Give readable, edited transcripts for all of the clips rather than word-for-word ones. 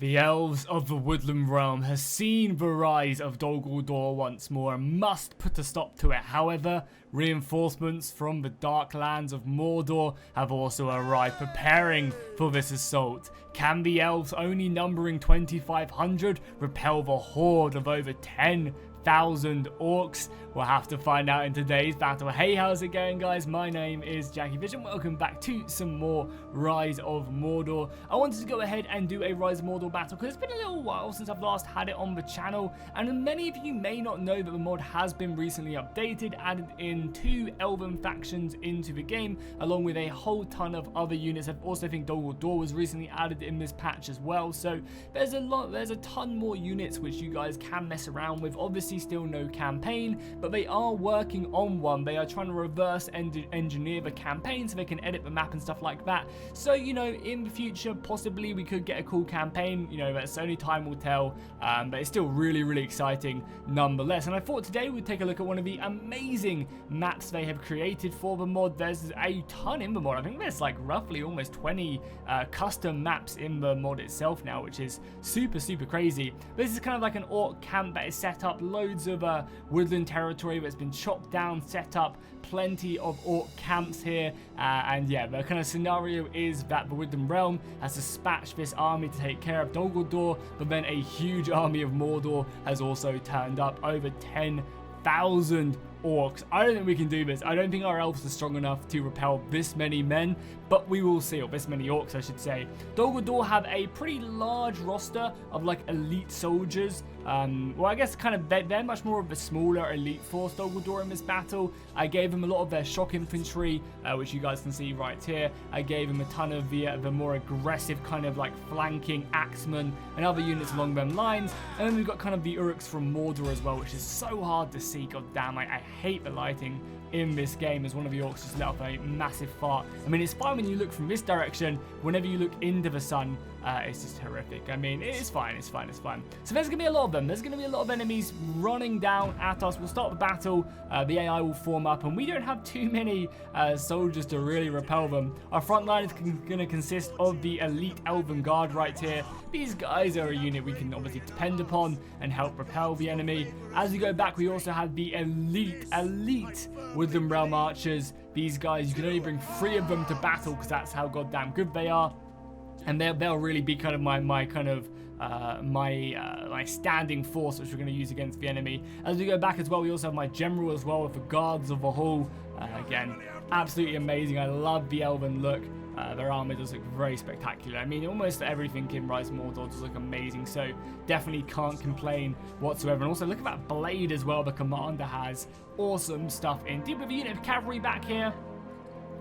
The Elves of the Woodland Realm has seen the rise of Dol Guldur once more and must put a stop to it. However, reinforcements from the dark lands of Mordor have also arrived, preparing for this assault. Can the elves, only numbering 2,500, repel the horde of over 10,000 orcs? We'll have to find out in today's battle. Hey, how's it going, guys? My name is Jackie Fish and welcome back to some more Rise of Mordor. I wanted to go ahead and do a Rise of Mordor battle because it's been a little while since I've last had it on the channel, and many of you may not know that the mod has been recently updated, added in 2 elven factions into the game, along with a whole ton of other units. I also think Dol Guldur was recently added in this patch as well, so there's a ton more units which you guys can mess around with. Obviously still no campaign, but they are working on one. They are trying to reverse engineer the campaign so they can edit the map and stuff like that. So, you know, in the future, possibly we could get a cool campaign. You know, that's only time will tell, but it's still really, really exciting nonetheless. And I thought today we'd take a look at one of the amazing maps they have created for the mod. There's a ton in the mod. I think there's like roughly almost 20 custom maps in the mod itself now, which is super, super crazy. This is kind of like an orc camp that is set up, loads of woodland territory that's been chopped down, set up, plenty of orc camps here, and yeah, the kind of scenario is that the Woodland Realm has dispatched this army to take care of Dol Guldur, but then a huge army of Mordor has also turned up, over 10,000 orcs. I don't think we can do this. I don't think our elves are strong enough to repel this many men, but we will see, or this many orcs I should say. Dol Guldur have a pretty large roster of like elite soldiers. Well, I guess kind of they're much more of a smaller elite force, Dol Guldur, in this battle. I gave them a lot of their shock infantry, which you guys can see right here. I gave them a ton of the more aggressive kind of like flanking axemen and other units along them lines. And then we've got kind of the Uruks from Mordor as well, which is so hard to see. God damn, I hate the lighting in this game, as one of the orcs just let off a massive fart. I mean, it's fine when you look from this direction. Whenever you look into the sun, it's just horrific. I mean, it's fine, it's fine, it's fine. So there's going to be a lot of them. There's going to be a lot of enemies running down at us. We'll start the battle. The AI will form up, and we don't have too many soldiers to really repel them. Our front line is going to consist of the elite Elven Guard right here. These guys are a unit we can obviously depend upon and help repel the enemy. As we go back, we also have the elite Woodland Realm Archers. These guys, you can only bring 3 of them to battle because that's how goddamn good they are. And they'll really be kind of my standing force, which we're going to use against the enemy. As we go back as well, we also have my general as well with the guards of the hall. Again, absolutely amazing. I love the elven look. Their armor does look very spectacular. I mean, almost everything in Rise of Mordor does look amazing, so definitely can't complain whatsoever. And also, look at that blade as well the commander has. Awesome stuff indeed. With a unit of cavalry back here.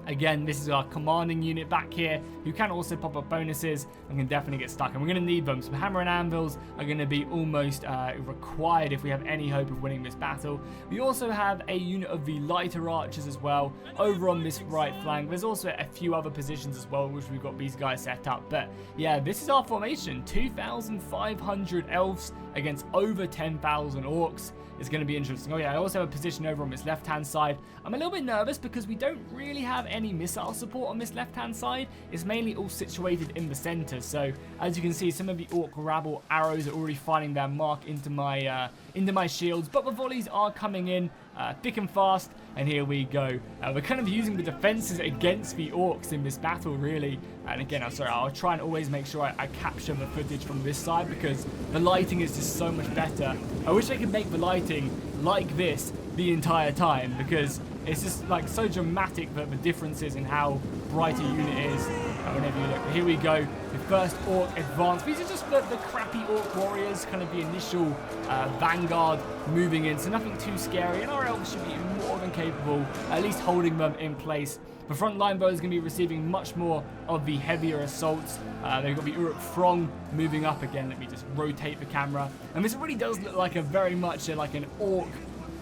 Again, this is our commanding unit back here, who can also pop up bonuses and can definitely get stuck. And we're going to need them. Some hammer and anvils are going to be almost required if we have any hope of winning this battle. We also have a unit of the lighter archers as well over on this right flank. There's also a few other positions as well, which we've got these guys set up. But yeah, this is our formation. 2,500 elves against over 10,000 orcs. It's going to be interesting. Oh yeah, I also have a position over on this left-hand side. I'm a little bit nervous because we don't really have any missile support on this left-hand side. It's mainly all situated in the center. So as you can see, some of the orc rabble arrows are already finding their mark into my shields, but the volleys are coming in thick and fast, and here we go. We're kind of using the defenses against the orcs in this battle, really. And again, I'm sorry, I'll try and always make sure I capture the footage from this side because the lighting is just so much better. I wish I could make the lighting like this the entire time because it's just like so dramatic that the differences in how bright a unit is whenever you look. But here we go. The first orc advance. These are just the crappy orc warriors, kind of the initial vanguard moving in, so nothing too scary, and our elves should be more than capable, at least holding them in place. The front line, though, is going to be receiving much more of the heavier assaults. They've got the Uruk Throng moving up again. Let me just rotate the camera. And this really does look like very much like an orc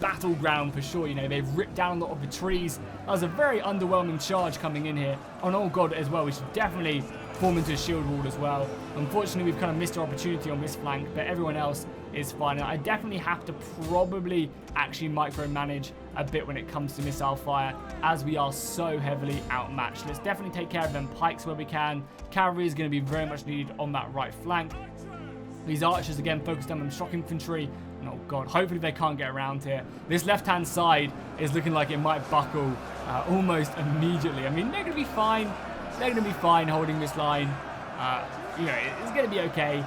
battleground for sure. You know, they've ripped down a lot of the trees. That was a very underwhelming charge coming in here. Oh, and oh god, as well, we should definitely form into a shield wall as well. Unfortunately, we've kind of missed our opportunity on this flank, but everyone else is fine. And I definitely have to probably actually micromanage a bit when it comes to missile fire, as we are so heavily outmatched. Let's definitely take care of them pikes where we can. Cavalry is going to be very much needed on that right flank. These archers, again, focused on them shock infantry. Oh, God. Hopefully they can't get around here. This left-hand side is looking like it might buckle almost immediately. I mean, they're going to be fine. They're going to be fine holding this line. You know, it's going to be okay.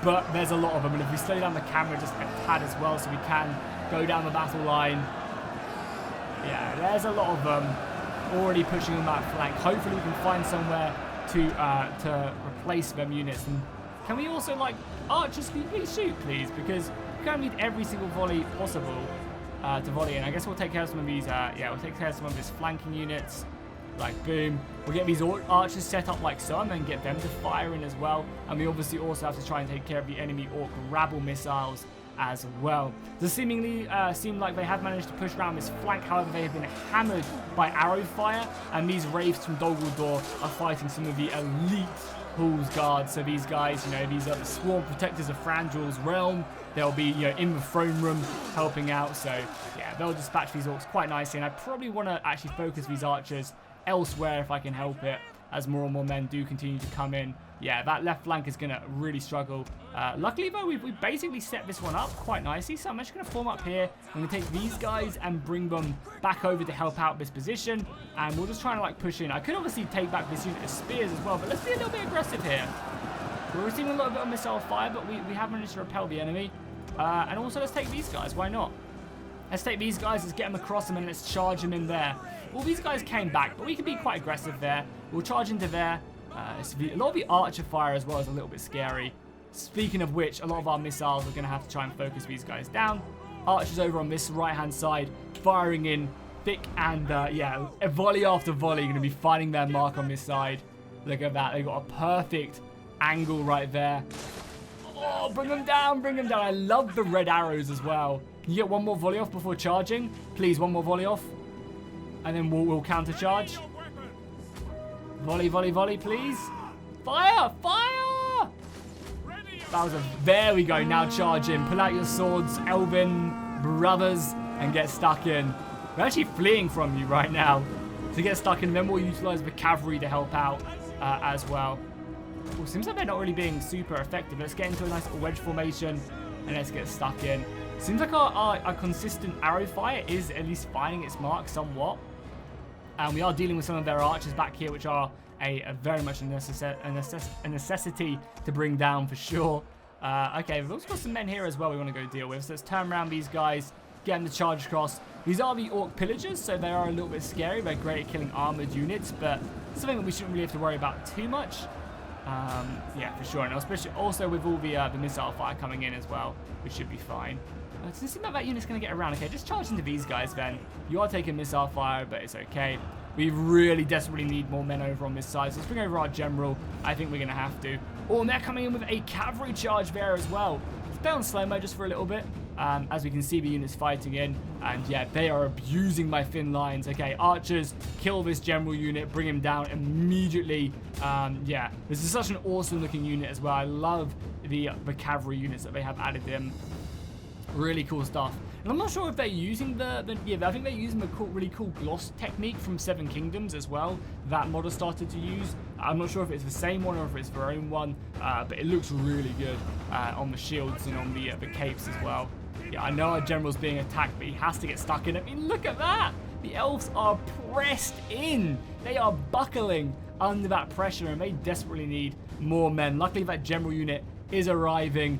But there's a lot of them. And if we slow down the camera just a tad as well so we can go down the battle line. Yeah, there's a lot of them already pushing on that flank. Hopefully we can find somewhere to replace them units. And can we also, like, archers, can you please shoot, please? Because we kind of need every single volley possible to volley in. I guess we'll take care of some of these, yeah, we'll take care of some of these flanking units. Like, boom. We'll get these archers set up like so and then get them to fire in as well. And we obviously also have to try and take care of the enemy orc rabble missiles as well. Does seemingly seem like they have managed to push around this flank. However, they have been hammered by arrow fire. And these wraiths from Dol Guldur are fighting some of the elite Hall's guards. So these guys, you know, these are the sworn protectors of Frandral's realm. They'll be, you know, in the throne room helping out. So, yeah, they'll dispatch these orcs quite nicely. And I probably want to actually focus these archers elsewhere if I can help it, as more and more men do continue to come in. Yeah, that left flank is going to really struggle. Luckily, though, we've basically set this one up quite nicely. So I'm just going to form up here. I'm going to take these guys and bring them back over to help out this position. And we'll just try to, like, push in. I could obviously take back this unit of spears as well, but let's be a little bit aggressive here. We're receiving a little bit of missile fire, but we have managed to repel the enemy. And also, let's take these guys. Why not? Let's take these guys, let's get them across them, and let's charge them in there. Well, these guys came back, but we can be quite aggressive there. We'll charge into there. A lot of the archer fire as well is a little bit scary. Speaking of which, a lot of our missiles are going to have to try and focus these guys down. Archers over on this right-hand side, firing in thick and, yeah, a volley after volley, going to be finding their mark on this side. Look at that. They've got a perfect angle right there. Oh, bring them down, bring them down. I love the red arrows as well. Can you get one more volley off before charging? Please, one more volley off. And then we'll counter charge. Volley, volley, volley, please. Fire, fire! That was there we go, now charge in. Pull out your swords, Elven brothers, and get stuck in. We're actually fleeing from you right now. To get stuck in, then we'll utilize the cavalry to help out as well. Well, seems like they're not really being super effective. Let's get into a nice little wedge formation and let's get stuck in. Seems like our consistent arrow fire is at least finding its mark somewhat. And we are dealing with some of their archers back here, which are a very much a necessity to bring down for sure. Okay, we've also got some men here as well we want to go deal with. So let's turn around these guys, get them to charge across. These are the orc pillagers, so they are a little bit scary. They're great at killing armored units, but something that we shouldn't really have to worry about too much. Yeah, for sure. And especially also with all the missile fire coming in as well, we should be fine. It doesn't seem like that unit's going to get around. Okay, just charge into these guys then. You are taking missile fire, but it's okay. We really desperately need more men over on this side. So let's bring over our general. I think we're going to have to. Oh, and they're coming in with a cavalry charge there as well. Stay on slow-mo just for a little bit. As we can see the units fighting in. And yeah, they are abusing my thin lines. Okay, archers, kill this general unit. Bring him down immediately. Yeah, this is such an awesome looking unit as well. I love the cavalry units that they have added in. Really cool stuff. And I'm not sure if they're using yeah, I think they're using the really cool gloss technique from Seven Kingdoms as well that Mordor started to use. I'm not sure if it's the same one or if it's their own one, but it looks really good on the shields and on the capes as well. Yeah, I know our general's being attacked, but he has to get stuck in. I mean, look at that! The elves are pressed in. They are buckling under that pressure, and they desperately need more men. Luckily, that general unit is arriving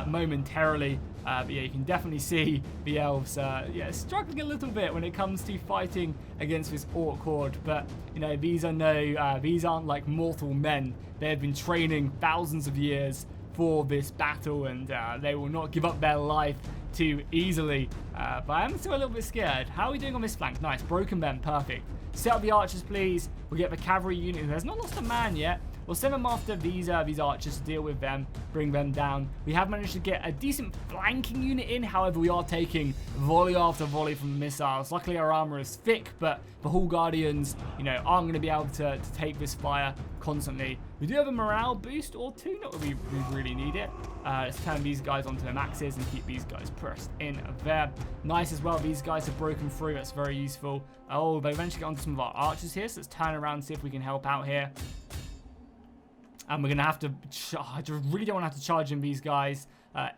momentarily. But yeah, you can definitely see the elves yeah, struggling a little bit when it comes to fighting against this orc horde. But you know, these aren't like mortal men. They have been training thousands of years for this battle, and they will not give up their life too easily. But I am still a little bit scared. How are we doing on this flank? Nice, broken men, perfect. Set up the archers, please. We'll get the cavalry unit who has not lost a man yet. we'll send them after these archers to deal with them, bring them down. We have managed to get a decent flanking unit in. However, we are taking volley after volley from the missiles. Luckily, our armor is thick, but the Hall Guardians, you know, aren't going to be able to take this fire constantly. We do have a morale boost or two, not that we really need it. Let's turn these guys onto their maxes and keep these guys pressed in there. Nice as well, these guys have broken through, that's very useful. Oh, they eventually get onto some of our archers here, so let's turn around and see if we can help out here. And we're going to have to, I just really don't want to have to charge in these guys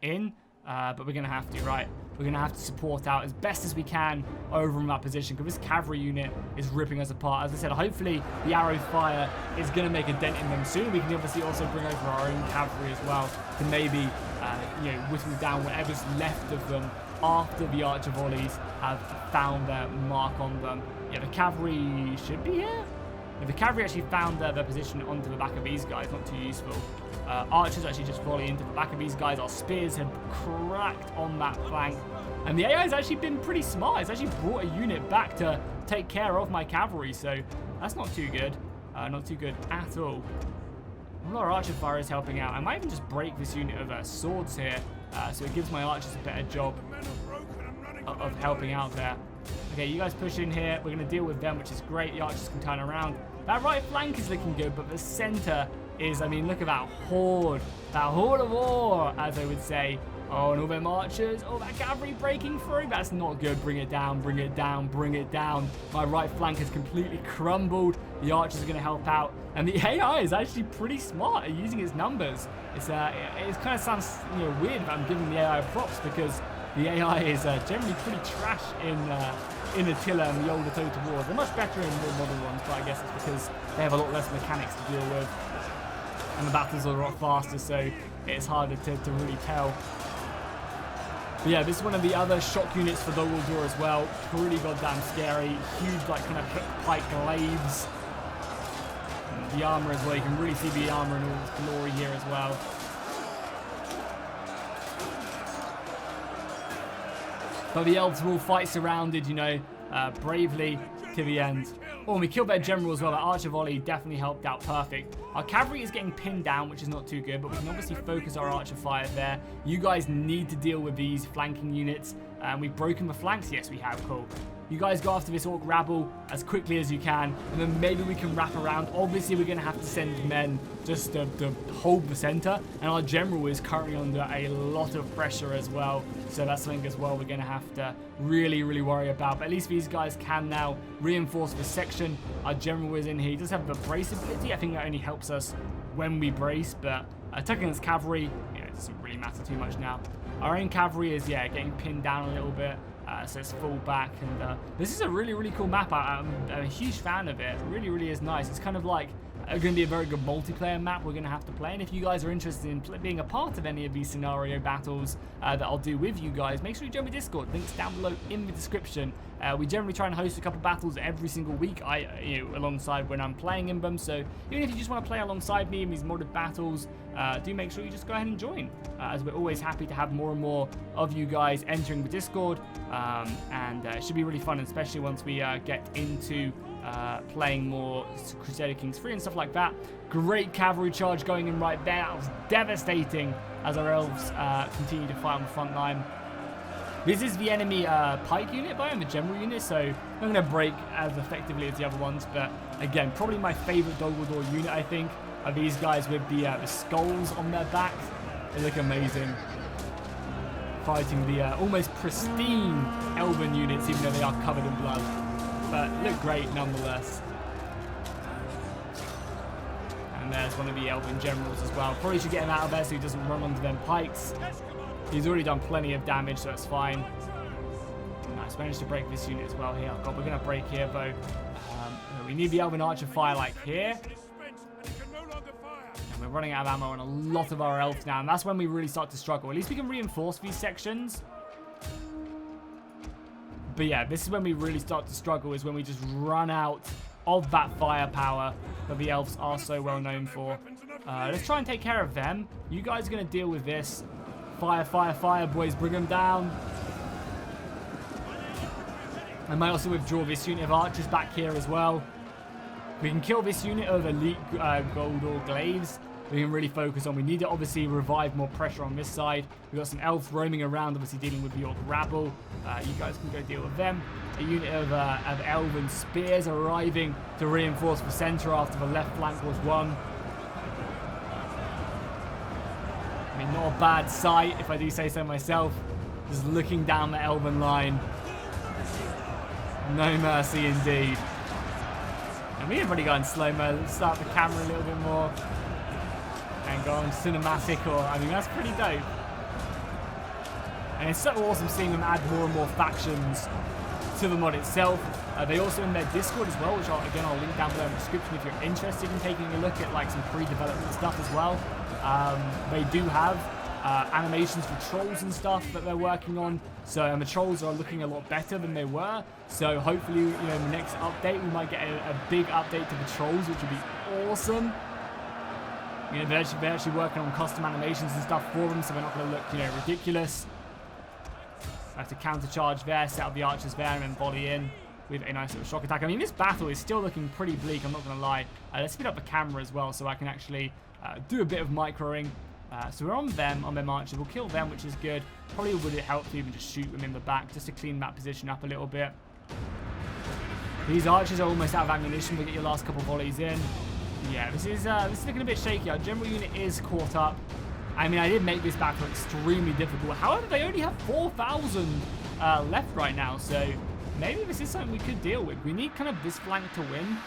in. But we're going to have to, right? We're going to have to support out as best as we can over in that position because this cavalry unit is ripping us apart. As I said, hopefully the arrow fire is going to make a dent in them soon. We can obviously also bring over our own cavalry as well to maybe, you know, whittle down whatever's left of them after the archer volleys have found their mark on them. Yeah, the cavalry should be here. If the cavalry actually found their position onto the back of these guys, not too useful. Archers actually just volley into the back of these guys. Our spears have cracked on that flank. And the AI has actually been pretty smart. It's actually brought a unit back to take care of my cavalry. So that's not too good. Not too good at all. Well, our archer fire is helping out. I might even just break this unit of swords here. So it gives my archers a better job of helping out there. Okay, you guys push in here. We're going to deal with them, which is great. The archers can turn around. That right flank is looking good, but the center is, I mean, look at that horde of war, as I would say. Oh, and all them archers. Oh, that cavalry breaking through. That's not good. Bring it down, bring it down, bring it down. My right flank has completely crumbled. The archers are going to help out. And the AI is actually pretty smart at using its numbers. It kind of sounds, you know, weird if I'm giving the AI props because the AI is generally pretty trash in Attila and the older Total Wars. They're much better in more modern ones, but I guess it's because they have a lot less mechanics to deal with. And the battles are a lot faster, so it's harder to really tell. But yeah, this is one of the other shock units for Dogaldor as well. Pretty goddamn scary. Huge, like, kind of hook pike glaives. And the armor as well. You can really see the armor in all its glory here as well. But the elves will fight surrounded, you know, bravely to the end. Oh, and we killed their general as well. That archer volley definitely helped out perfect. Our cavalry is getting pinned down, which is not too good, but we can obviously focus our archer fire there. You guys need to deal with these flanking units. We've broken the flanks. Yes, we have. Cool. You guys go after this orc rabble as quickly as you can, and then maybe we can wrap around. Obviously, we're going to have to send men just to hold the center, and our general is currently under a lot of pressure as well, so that's something as well we're going to have to really worry about. But at least these guys can now reinforce the section. Our general is in here. He does have the brace ability. I think that only helps us when we brace, but attacking his cavalry, you know, it doesn't really matter too much now. Our own cavalry is, yeah, getting pinned down a little bit. So let's fall back, and this is a really cool map. I'm a huge fan of it. It really is nice. It's kind of like going to be a very good multiplayer map we're going to have to play, and if you guys are interested in being a part of any of these scenario battles that I'll do with you guys, make sure you join my Discord. Links down below in the description. We generally try and host a couple battles every single week, alongside when I'm playing in them. So even if you just want to play alongside me in these modded battles, do make sure you just go ahead and join, as we're always happy to have more and more of you guys entering the Discord, and it should be really fun, especially once we get into playing more Crusader Kings 3 and stuff like that. Great cavalry charge going in right there. That was devastating as our elves continue to fight on the front line. This is the enemy pike unit by the general unit, so I'm going to break as effectively as the other ones. But again, probably my favorite Dogaldor unit, I think, are these guys with the skulls on their backs. They look amazing. Fighting the almost pristine elven units, even though they are covered in blood. But look great nonetheless. And there's one of the elven generals as well. Probably should get him out of there so he doesn't run onto them pikes. He's already done plenty of damage, so that's fine. Nice, managed to break this unit as well here. Oh God, we're going to break here, though. We need the elven archer fire like here. And we're running out of ammo on a lot of our elves now, and that's when we really start to struggle. At least we can reinforce these sections. But yeah, this is when we really start to struggle, is when we just run out of that firepower that the elves are so well known for. Let's try and take care of them. You guys are going to deal with this. Fire, boys. Bring them down. I might also withdraw this unit of archers back here as well. We can kill this unit of elite Goldor glaives. We can really focus on. We need to obviously revive more pressure on this side. We've got some elves roaming around, obviously dealing with the orc rabble. You guys can go deal with them. A unit of elven spears arriving to reinforce the center after the left flank was won. I mean, not a bad sight, if I do say so myself. Just looking down the elven line. No mercy indeed. And we have already gone slow-mo. Let's start the camera a little bit more. And go on cinematic, or I mean, that's pretty dope. And it's so awesome seeing them add more and more factions to the mod itself. They also in their Discord as well, which I'll link down below in the description if you're interested in taking a look at like some pre-development stuff as well. They do have animations for trolls and stuff that they're working on. So the trolls are looking a lot better than they were. So hopefully, you know, in the next update we might get a big update to the trolls, which would be awesome. You know, they're actually working on custom animations and stuff for them, so they're not going to look, you know, ridiculous. I have to counter charge there, set up the archers there, and then volley in with a nice little shock attack. I mean, this battle is still looking pretty bleak, I'm not going to lie. Let's speed up the camera as well so I can actually do a bit of microing. So we're on them, on their marches. We'll kill them, which is good. Probably would it help to even just shoot them in the back just to clean that position up a little bit. These archers are almost out of ammunition. We get your last couple volleys in. Yeah, this is looking a bit shaky. Our general unit is caught up. I mean, I did make this battle extremely difficult. However, they only have 4,000 left right now, so maybe this is something we could deal with. We need kind of this flank to win.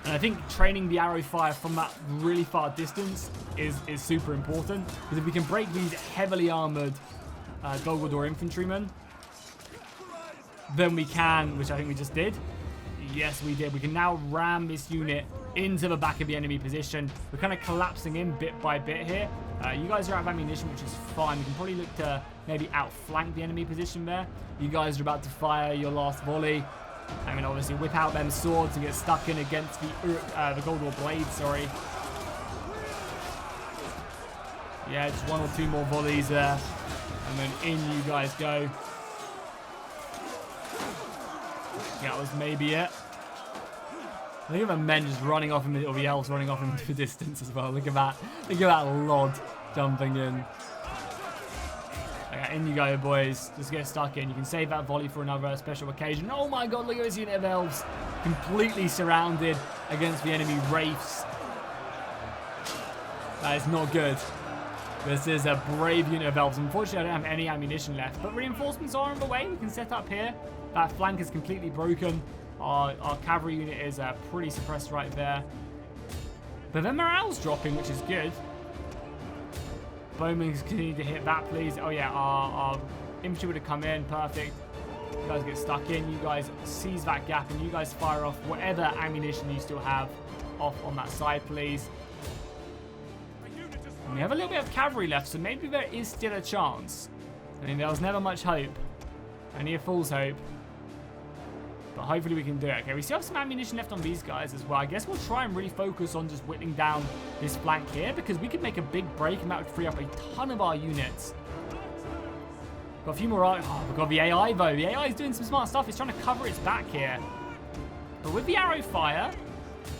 And I think training the arrow fire from that really far distance is super important. Because if we can break these heavily armored Golgor infantrymen, then we can, which I think we just did. Yes, we did. We can now ram this unit into the back of the enemy position. We're kind of collapsing in bit by bit here. You guys are out of ammunition, which is fine. We can probably look to maybe outflank the enemy position there. You guys are about to fire your last volley. I mean, obviously, whip out them swords and get stuck in against the Golgor blades, sorry. Yeah, just one or two more volleys there. And then in you guys go. Yeah, that was maybe it. Look at the men just running off, or the elves running off into the distance as well. Look at that. Look at that Lod jumping in. Okay, in you go, boys. Just get stuck in. You can save that volley for another special occasion. Oh my god, look at this unit of elves. Completely surrounded against the enemy wraiths. That is not good. This is a brave unit of elves. Unfortunately, I don't have any ammunition left. But reinforcements are on the way. We can set up here. That flank is completely broken. Our cavalry unit is pretty suppressed right there. But then morale's dropping, which is good. Bowmen continue to hit that, please. Oh yeah, our infantry would have come in. Perfect. You guys get stuck in. You guys seize that gap, and you guys fire off whatever ammunition you still have off on that side, please. And we have a little bit of cavalry left, so maybe there is still a chance. I mean, there was never much hope. Only a fool's hope. But hopefully we can do it. Okay, we still have some ammunition left on these guys as well. I guess we'll try and really focus on just whittling down this flank here, because we could make a big break and that would free up a ton of our units. Got a few more. Oh, we've got the AI though. The AI is doing some smart stuff. It's trying to cover its back here. But with the arrow fire,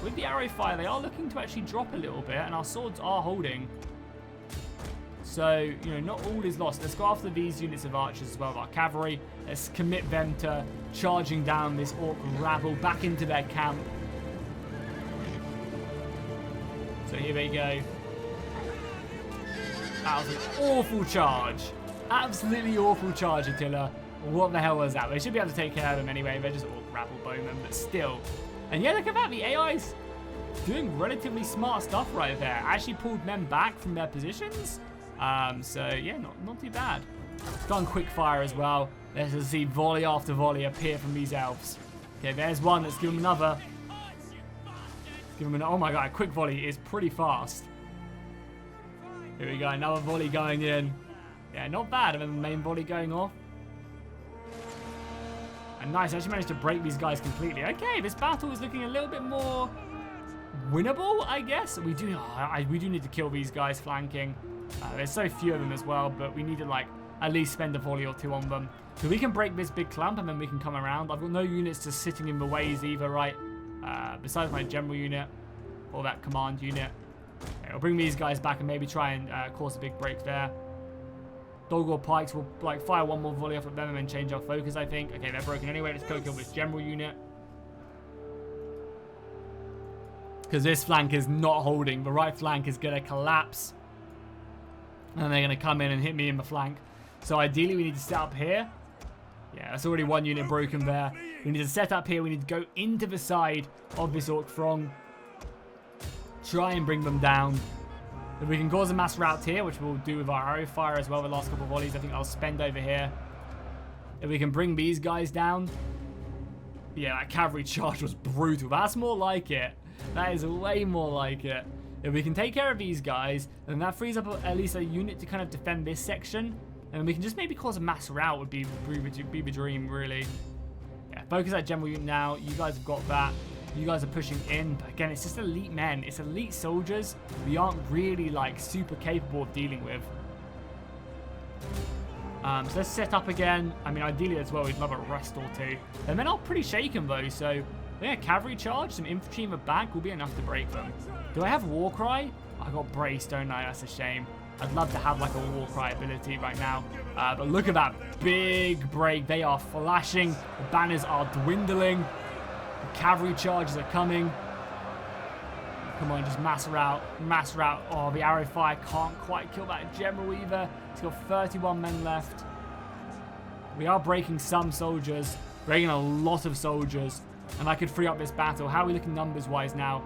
they are looking to actually drop a little bit, and our swords are holding. So, you know, not all is lost. Let's go after these units of archers as well, of our cavalry. Let's commit them to charging down this orc rabble back into their camp. So here they go. That was an awful charge. Absolutely awful charge, Attila. What the hell was that? They should be able to take care of them anyway. They're just orc rabble bowmen, but still. And yeah, look at that. The AI's doing relatively smart stuff right there. Actually pulled men back from their positions. So yeah, not too bad. Done quick fire as well. Let's just see volley after volley appear from these elves. Okay, there's one. Let's give him another. Let's give him oh my god, a quick volley is pretty fast. Here we go, another volley going in. Yeah, not bad. And then the main volley going off. And nice, I actually managed to break these guys completely. Okay, this battle is looking a little bit more winnable, I guess. We do need to kill these guys flanking. There's so few of them as well, but we need to like at least spend a volley or two on them. So we can break this big clump and then we can come around. I've got no units just sitting in the ways either, right? besides my general unit or that command unit. Okay, I'll bring these guys back and maybe try and cause a big break there. Dolgor Pikes will like fire one more volley off at them and then change our focus, I think. Okay, they're broken anyway. Let's go kill this general unit. Because this flank is not holding. The right flank is going to collapse. And they're going to come in and hit me in the flank. So ideally we need to set up here. Yeah, that's already one unit broken there. We need to set up here. We need to go into the side of this Orc Throng. Try and bring them down. If we can cause a mass rout here, which we'll do with our arrow fire as well, the last couple of volleys, I think I'll spend over here. If we can bring these guys down. Yeah, that cavalry charge was brutal. That's more like it. That is way more like it. If we can take care of these guys, then that frees up at least a unit to kind of defend this section. And we can just maybe cause a mass rout would be the dream, really. Yeah, focus that general unit now. You guys have got that. You guys are pushing in. But again, it's just elite men. It's elite soldiers we aren't really, like, super capable of dealing with. So let's set up again. I mean, ideally as well, we'd love a rest or two. And then I'm pretty shaken, though. So, yeah, cavalry charge, some infantry in the back will be enough to break them. Do I have Warcry? I got Brace, don't I? That's a shame. I'd love to have like a Warcry ability right now. But look at that big break. They are flashing. The banners are dwindling. The cavalry charges are coming. Come on, just mass rout. Mass rout. Oh, the arrow fire can't quite kill that general either. He's got 31 men left. We are breaking some soldiers. Breaking a lot of soldiers. And I could free up this battle. How are we looking numbers-wise now?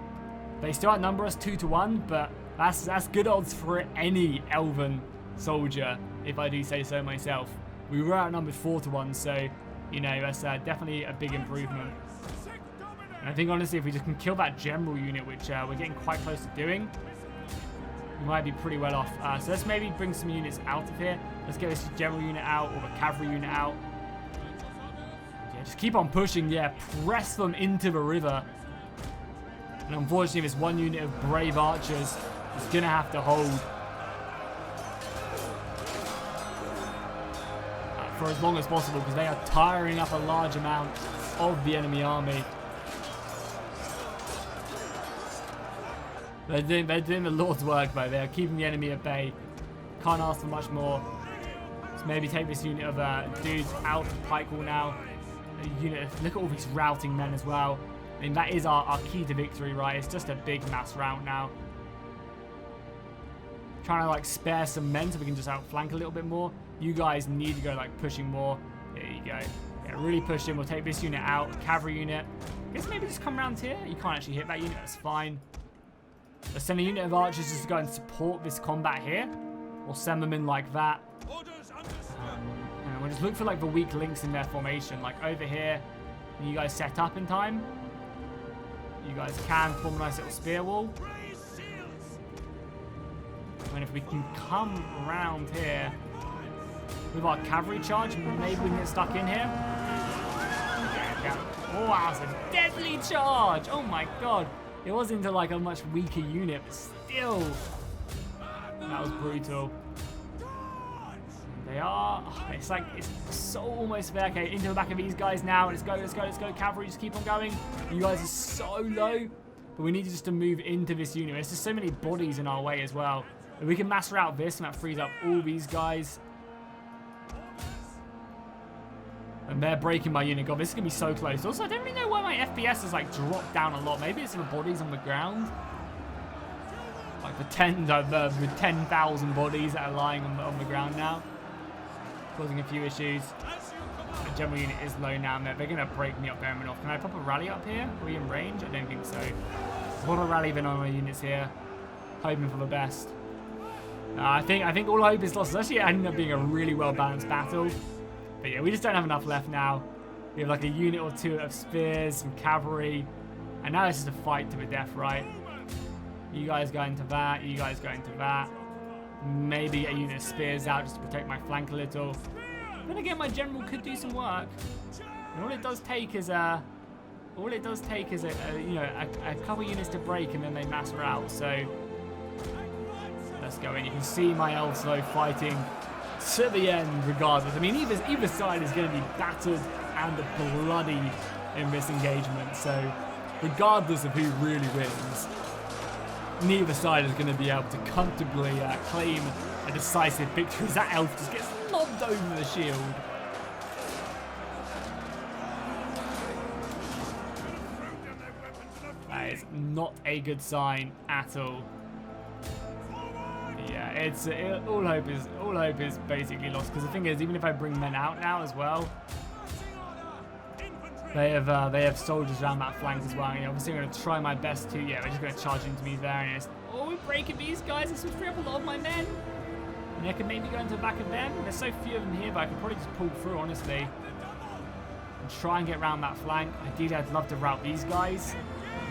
They still outnumber us 2-1, but that's good odds for any Elven soldier, if I do say so myself. We were outnumbered 4-1, so, you know, that's definitely a big improvement. And I think, honestly, if we just can kill that general unit, which we're getting quite close to doing, we might be pretty well off. So let's maybe bring some units out of here. Let's get this general unit out, or the cavalry unit out. Yeah, just keep on pushing, yeah, press them into the river. And unfortunately, this one unit of brave archers is going to have to hold for as long as possible, because they are tiring up a large amount of the enemy army. They're doing the Lord's work, though. They are keeping the enemy at bay. Can't ask for much more. Let's maybe take this unit of dudes out of Pike Hall now. Look at all these routing men as well. I mean, that is our key to victory, right? It's just a big mass rout now. Trying to, like, spare some men so we can just outflank a little bit more. You guys need to go, like, pushing more. There you go. Yeah, really push in. We'll take this unit out. Cavalry unit. I guess maybe just come around here. You can't actually hit that unit. That's fine. Let's send a unit of archers just to go and support this combat here. We'll send them in like that. And we'll just look for, like, the weak links in their formation. Like, over here. You guys set up in time. You guys can form a nice little spear wall. And if we can come around here with our cavalry charge, maybe we can get stuck in here. Oh, that's a deadly charge! Oh my god. It was into like a much weaker unit, but still. That was brutal. They are. It's like, it's so almost there. Okay, into the back of these guys now. Let's go, let's go, let's go. Cavalry, just keep on going. You guys are so low. But we need just to move into this unit. There's just so many bodies in our way as well. If we can master out this, and that frees up all these guys. And they're breaking my unit. God, this is going to be so close. Also, I don't really know why my FPS has, like, dropped down a lot. Maybe it's the bodies on the ground. Like the 10,000 bodies that are lying on the ground now. Causing a few issues. The general unit is low now. They're going to break me up there enough. Can I pop a rally up here? Are we in range? I don't think so. What a rally then on my units here. Hoping for the best. I think all hope is lost. It's actually ended up being a really well balanced battle. But yeah, we just don't have enough left now. We have like a unit or two of spears, some cavalry. And now it's just a fight to the death, right? You guys go into that. You guys go into that. Maybe a unit of spears out just to protect my flank a little. Then again, my general could do some work. And all it does take is a couple units to break, and then they mass her out. So let's go in. You can see my elves though fighting to the end, regardless. I mean, either side is going to be battered and bloody in this engagement. So regardless of who really wins, neither side is going to be able to comfortably claim a decisive victory as that elf just gets lobbed over the shield. That is not a good sign at all. Yeah, it's all hope is basically lost, because the thing is, even if I bring men out now as well, they have soldiers around that flank as well. Obviously I'm going to try my best to, yeah, we're just going to charge into me there, and it's, oh, we're breaking these guys. This would free up a lot of my men. And I could maybe go into the back of them. There's so few of them here, but I could probably just pull through, honestly, and try and get around that flank. Ideally, I'd love to route these guys.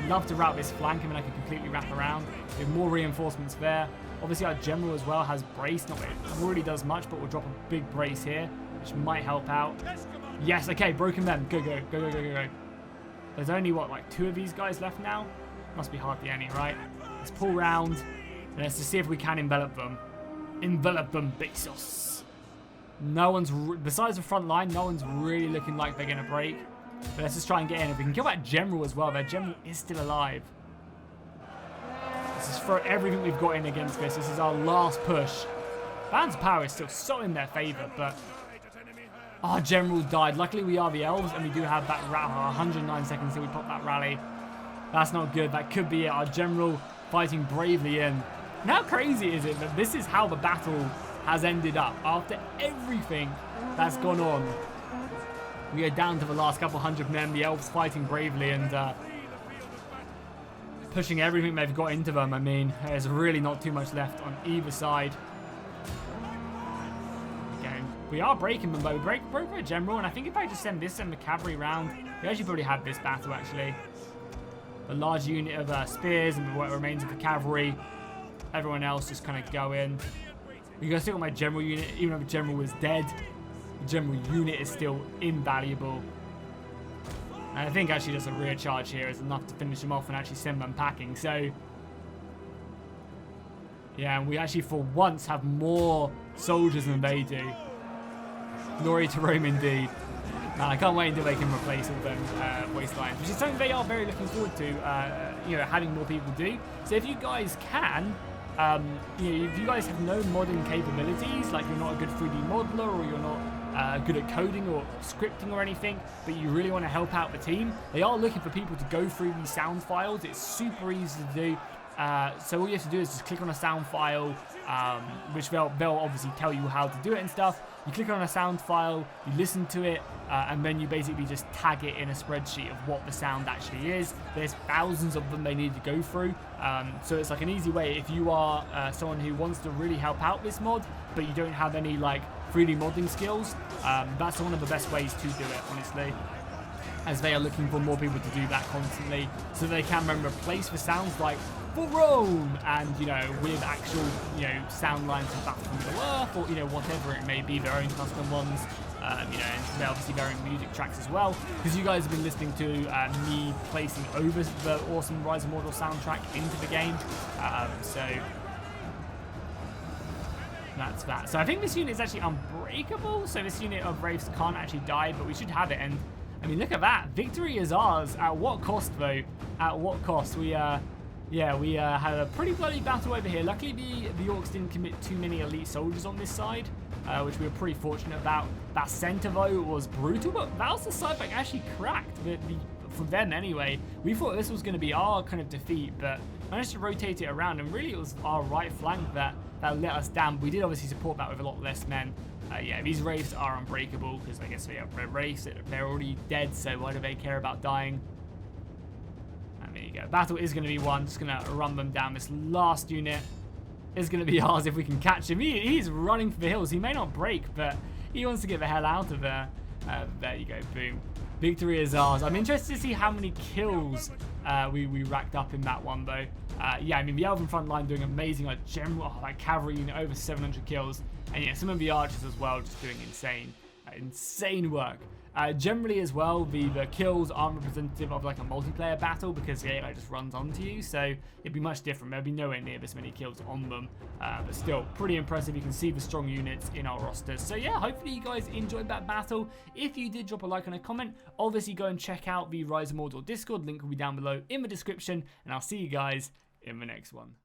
Love to route this flank. I mean, I could completely wrap around. We have more reinforcements there. Obviously, our general as well has brace. Not that it really does much, but we'll drop a big brace here, which might help out. Yes, okay, broken men. Go, go, go, go, go, go, go. There's only, what, like 2 of these guys left now? Must be hardly any, right? Let's pull round, and let's just see if we can envelop them. Envelop them, Bezos. No one's, besides the front line, no one's really looking like they're going to break. But let's just try and get in. If we can kill that general as well, their general is still alive. Let's just throw everything we've got in against this. This is our last push. Band's power is still so in their favor, but our general died. Luckily, we are the elves, and we do have that rally. 109 seconds till we pop that rally. That's not good. That could be it. Our general fighting bravely in. And how crazy is it that this is how the battle has ended up? After everything that's gone on, we are down to the last couple hundred men. The elves fighting bravely and pushing everything they've got into them. I mean, there's really not too much left on either side. Again, we are breaking them, though. We broke a general, and I think if I just send the cavalry round, we actually probably have this battle, actually. A large unit of spears and what remains of the cavalry. Everyone else just kind of go in. You guys still got my general unit, even though the general was dead. The general unit is still invaluable. And I think actually just a rear charge here is enough to finish them off and actually send them packing. So, yeah, and we actually for once have more soldiers than they do. Glory to Rome indeed. Man, I can't wait until they can replace all them waistlines, which is something they are very looking forward to, having more people do. So if you guys can, if you guys have no modding capabilities, like you're not a good 3D modeler or you're not good at coding or scripting or anything, but you really want to help out the team, they are looking for people to go through these sound files. It's super easy to do. So all you have to do is just click on a sound file, which they'll obviously tell you how to do it and stuff. You click on a sound file, you listen to it, and then you basically just tag it in a spreadsheet of what the sound actually is. There's thousands of them they need to go through, so it's like an easy way if you are someone who wants to really help out this mod, but you don't have any like 3D modding skills. That's one of the best ways to do it, honestly, as they are looking for more people to do that constantly, so they can then replace the sounds like for Rome, and with actual sound lines from Battle from Middle Earth, or whatever it may be, their own custom ones, and they're obviously their own music tracks as well, because you guys have been listening to me placing over the awesome Rise of Mordor soundtrack into the game, so that's that. So I think this unit is actually unbreakable, so this unit of Wraiths can't actually die, but we should have it. And I mean, look at that, victory is ours. At what cost, though? At what cost? We had a pretty bloody battle over here. Luckily, the orcs didn't commit too many elite soldiers on this side, which we were pretty fortunate about. That center, though, was brutal, but that was the side that actually cracked. For them, anyway. We thought this was going to be our kind of defeat, but managed to rotate it around, and really it was our right flank that let us down. We did obviously support that with a lot less men. Yeah, these Wraiths are unbreakable, because I guess they have Wraiths, they're already dead, so why do they care about dying? There you go. Battle is going to be won. Just going to run them down. This last unit is going to be ours if we can catch him. He's running for the hills. He may not break, but he wants to get the hell out of there. There you go. Boom. Victory is ours. I'm interested to see how many kills we racked up in that one, though. Yeah, I mean, the Elven front line doing amazing. Like general, like cavalry unit, over 700 kills. And yeah, some of the archers as well, just doing insane work. Generally as well, the kills aren't representative of like a multiplayer battle because the AI just runs onto you, so it'd be much different. There'd be nowhere near this many kills on them, but still pretty impressive. You can see the strong units in our rosters. So yeah, hopefully you guys enjoyed that battle. If you did, drop a like and a comment. Obviously go and check out the Rise of Mordor Discord, link will be down below in the description, and I'll see you guys in the next one.